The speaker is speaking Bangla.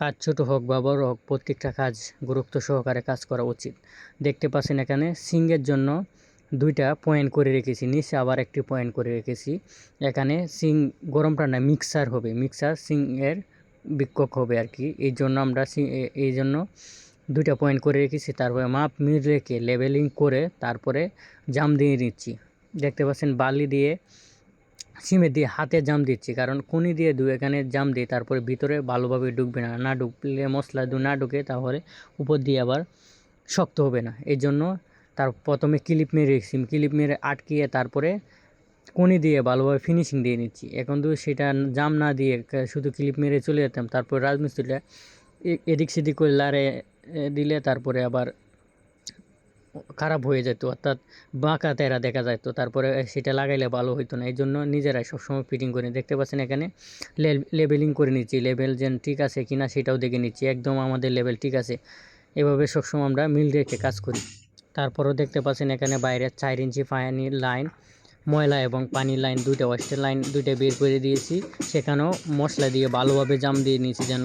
কাজ ছোট হোক বা বড় হোক, প্রত্যেকটা কাজ গুরুত্ব সহকারে কাজ করা উচিত। দেখতে পাচ্ছেন এখানে সিংয়ের জন্য 2টা পয়েন্ট করে রেখেছি, নিচে আবার একটি পয়েন্ট করে রেখেছি। এখানে সিং গরমটা না মিক্সার হবে, মিক্সার সিংয়ের বিক্ষোভ হবে আর কি। এই জন্য আমরা এই জন্য 2টা পয়েন্ট করে রেখেছি। তারপরে মাপ মিল রেখে লেবেলিং করে তারপরে জাম দিয়ে নিচ্ছি। দেখতে পাচ্ছেন বালি দিয়ে সিমেন্ট দিয়ে হাতে জাম দিচ্ছি, কারণ কোনি দিয়ে এখানে জাম দিই, তারপরে ভিতরে ভালোভাবে ঢুকবে না, না ঢুকলে মশলা না ঢুকে তাহলে উপর দিয়ে আবার শক্ত হবে না। এই জন্য তার প্রথমে ক্লিপ মেরে রেখেছি, ক্লিপ মেরে আটকিয়ে তারপরে কোনি দিয়ে ভালোভাবে ফিনিশিং দিয়ে নিচ্ছি। এখন তো সেটা জাম না দিয়ে শুধু ক্লিপ মেরে চলে যেতাম, তারপর রাজমিস্ত্রিটা এদিক সেদিক করে লাড়ে দিলে তারপরে আবার খারাপ হয়ে যেত, অর্থাৎ বাঁকা তেরা দেখা যেত, তারপরে সেটা লাগাইলে ভালো হইতো না। এই জন্য নিজেরাই সবসময় ফিটিং করে দেখতে পাচ্ছেন এখানে লেবেলিং করে নিচ্ছি, লেভেল যেন ঠিক আছে কিনা সেটাও দেখে নিচ্ছি, একদম আমাদের লেভেল ঠিক আছে। এভাবে সবসময় আমরা মিল রেখে কাজ করি। তারপরেও দেখতে পাচ্ছেন এখানে বাইরে 4 ইঞ্চি পানির লাইন, ময়লা এবং পানির লাইন 2টা ওয়েস্টের লাইন 2টা বের করে দিয়েছি। সেখানেও মশলা দিয়ে ভালোভাবে জাম দিয়ে নিয়েছি যেন